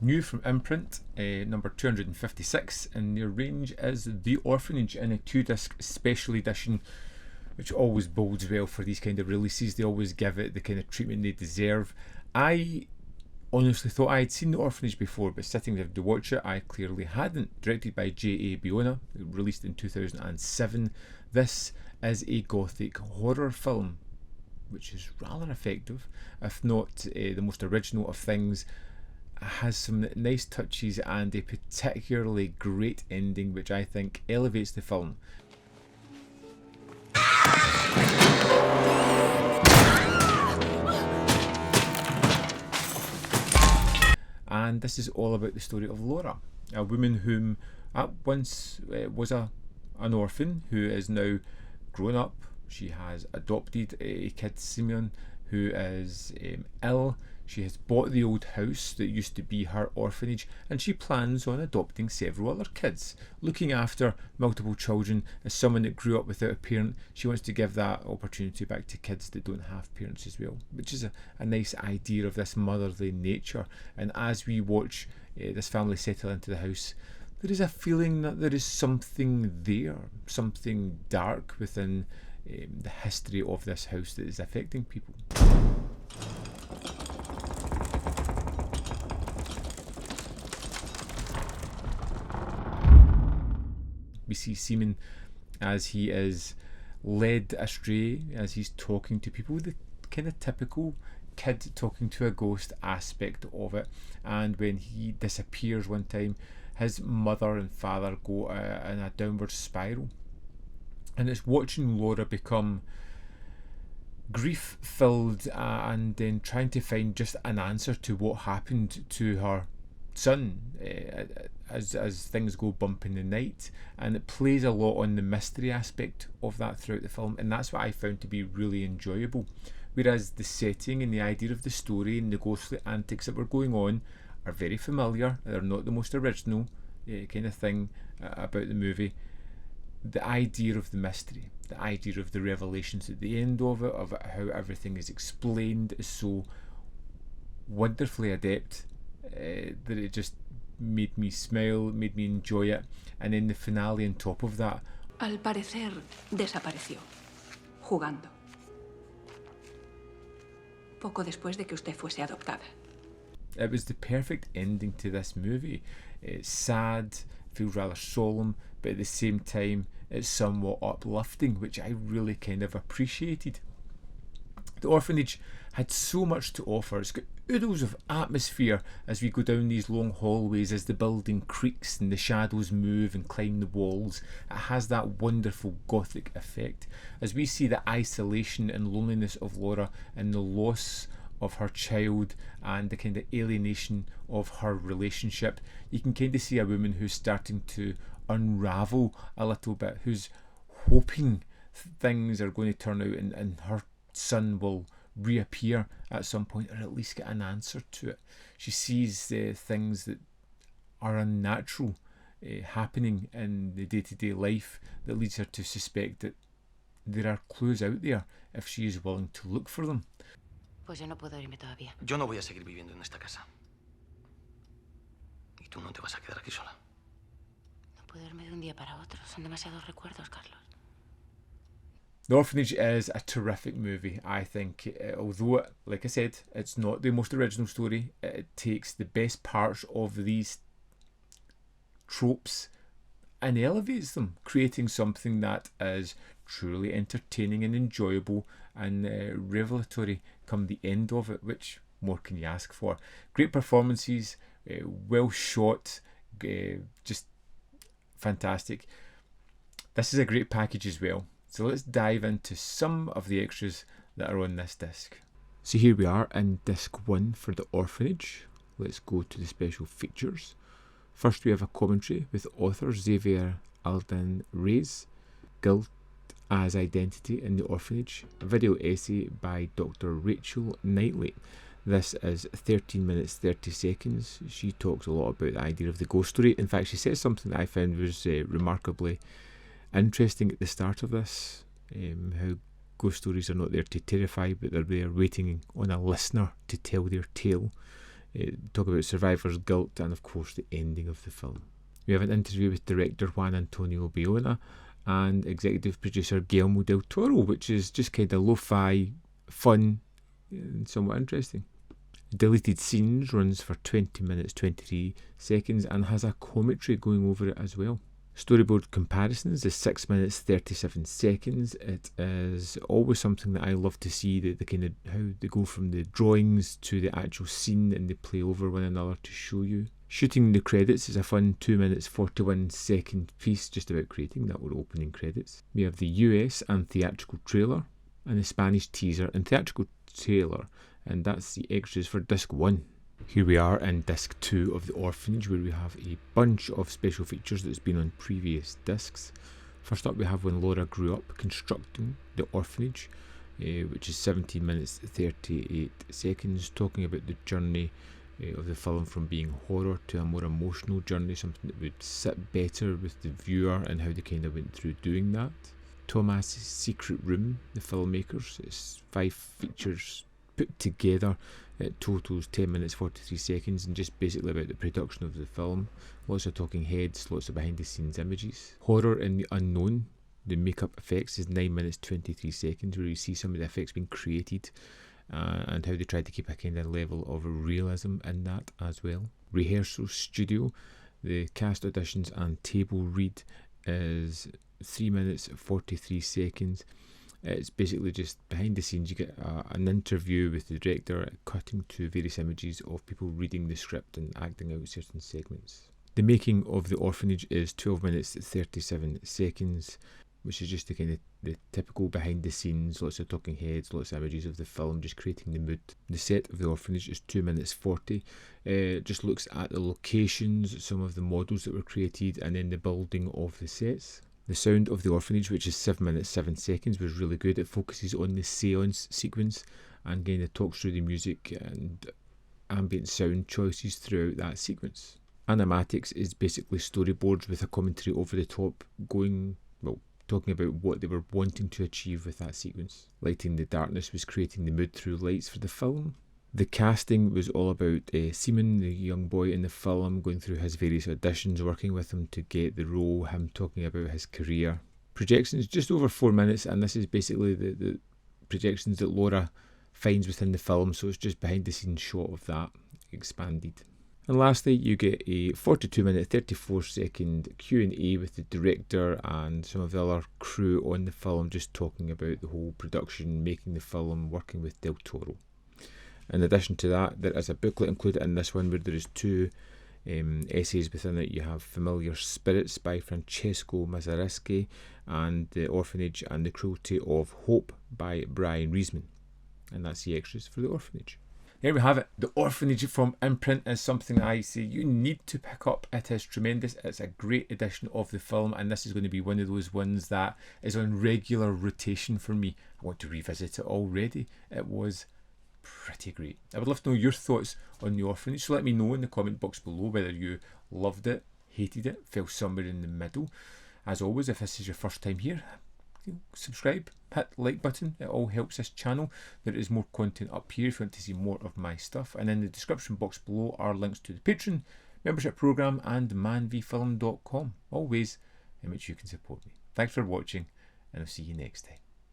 New from Imprint, number 256, and their range is The Orphanage in a 2-disc special edition, which always bodes well for these kind of releases. They always give it the kind of treatment they deserve. I honestly thought I had seen The Orphanage before, but sitting there to watch it, I clearly hadn't. Directed by J.A. Bayona, released in 2007. This is a gothic horror film, which is rather effective, if not the most original of things. It has some nice touches and a particularly great ending, which I think elevates the film. And this is all about the story of Laura, a woman whom at once was an orphan, who is now grown up. She has adopted a kid, Simeon, who is ill. She has bought the old house that used to be her orphanage, and she plans on adopting several other kids. Looking after multiple children as someone that grew up without a parent, she wants to give that opportunity back to kids that don't have parents as well, which is a nice idea of this motherly nature. And as we watch this family settle into the house, there is a feeling that there is something there, something dark within the history of this house that is affecting people. We see Seaman as he is led astray, as he's talking to people, the kind of typical kid talking to a ghost aspect of it. And when he disappears one time, his mother and father go in a downward spiral. And it's watching Laura become grief filled and then trying to find just an answer to what happened to her son as things go bump in the night. And it plays a lot on the mystery aspect of that throughout the film, and that's what I found to be really enjoyable. Whereas the setting and the idea of the story and the ghostly antics that were going on are very familiar, they're not the most original kind of thing about the movie. The idea of the mystery, the idea of the revelations at the end of it, of how everything is explained, is so wonderfully adept that it just made me smile, made me enjoy it. And then the finale on top of that. Al parecer, desapareció, jugando. Poco después de que usted fuese adoptada. It was the perfect ending to this movie. It's sad, feels rather solemn, but at the same time it's somewhat uplifting, which I really kind of appreciated. The Orphanage had so much to offer. It's got oodles of atmosphere as we go down these long hallways, as the building creaks and the shadows move and climb the walls. It has that wonderful gothic effect as we see the isolation and loneliness of Laura and the loss of her child and the kind of alienation of her relationship. You can kind of see a woman who's starting to unravel a little bit, who's hoping things are going to turn out and her son will reappear at some point, or at least get an answer to it. She sees things that are unnatural happening in the day-to-day life that leads her to suspect that there are clues out there if she is willing to look for them. Pues yo no puedo irme todavía. Yo no voy a seguir viviendo en esta casa. Y tú no te vas a quedar aquí sola. No puedo irme de un día para otro. Son demasiados recuerdos, Carlos. The Orphanage is a terrific movie, I think. Although, like I said, it's not the most original story. It takes the best parts of these tropes and elevates them, creating something that is truly entertaining and enjoyable and revelatory come the end of it. Which more can you ask for? Great performances, well shot, just fantastic. This is a great package as well. So let's dive into some of the extras that are on this disc. So here we are in disc 1 for The Orphanage. Let's go to the special features. First we have a commentary with author Xavier Alden Reyes, Guilt as Identity in the Orphanage, a video essay by Dr. Rachel Knightley. This is 13 minutes 30 seconds. She talks a lot about the idea of the ghost story. In fact, she says something that I found was remarkably interesting at the start of this, how ghost stories are not there to terrify, but they're there waiting on a listener to tell their tale. talk about survivors' guilt, and of course the ending of the film. We have an interview with director Juan Antonio Bayona and executive producer Guillermo del Toro, which is just kind of lo-fi, fun, and somewhat interesting. Deleted Scenes runs for 20 minutes 23 seconds and has a commentary going over it as well. Storyboard Comparisons is 6 minutes 37 seconds. It is always something that I love to see, the kind of how they go from the drawings to the actual scene and they play over one another to show you. Shooting the Credits is a fun 2 minutes 41 second piece just about creating that were opening credits. We have the US and theatrical trailer and the Spanish teaser and theatrical trailer, and that's the extras for disc 1. Here we are in disc 2 of The Orphanage, where we have a bunch of special features that's been on previous discs. First up we have when Laura grew up constructing the orphanage, which is 17 minutes 38 seconds, talking about the journey of the film from being horror to a more emotional journey, something that would sit better with the viewer and how they kind of went through doing that. Thomas's Secret Room, the filmmakers, it's 5 features put together. It totals 10 minutes 43 seconds and just basically about the production of the film. Lots of talking heads, lots of behind the scenes images. Horror in the Unknown, the makeup effects, is 9 minutes 23 seconds, where you see some of the effects being created and how they tried to keep a kind of level of realism in that as well. Rehearsal Studio, the cast auditions and table read, is 3 minutes 43 seconds. It's basically just behind the scenes. You get an interview with the director, cutting to various images of people reading the script and acting out certain segments. The making of The Orphanage is 12 minutes 37 seconds, which is just the kind of the typical behind the scenes, lots of talking heads, lots of images of the film, just creating the mood. The set of The Orphanage is 2 minutes 40. It just looks at the locations, some of the models that were created, and then the building of the sets. The sound of The Orphanage, which is 7 minutes 7 seconds, was really good. It focuses on the seance sequence and kind of talks through the music and ambient sound choices throughout that sequence. Animatics is basically storyboards with a commentary over the top, talking about what they were wanting to achieve with that sequence. Lighting the Darkness was creating the mood through lights for the film. The casting was all about Seaman, the young boy in the film, going through his various auditions, working with him to get the role, him talking about his career. Projections, just over 4 minutes, and this is basically the projections that Laura finds within the film, so it's just behind the scenes shot of that expanded. And lastly, you get a 42 minute 34 second Q&A with the director and some of the other crew on the film, just talking about the whole production, making the film, working with Del Toro. In addition to that, there is a booklet included in this one where there is 2 essays within it. You have Familiar Spirits by Francesco Mazzareschi and The Orphanage and the Cruelty of Hope by Brian Reisman. And that's the extras for The Orphanage. There we have it. The Orphanage from Imprint is something I say you need to pick up. It is tremendous. It's a great edition of the film, and this is going to be one of those ones that is on regular rotation for me. I want to revisit it already. It was pretty great. I would love to know your thoughts on The Orphanage, so let me know in the comment box below whether you loved it, hated it, fell somewhere in the middle. As always, if this is your first time here, subscribe, hit the like button. It all helps this channel. There is more content up here if you want to see more of my stuff, and in the description box below are links to the Patreon membership program and manvfilm.com, all ways in which you can support me. Thanks for watching, and I'll see you next time.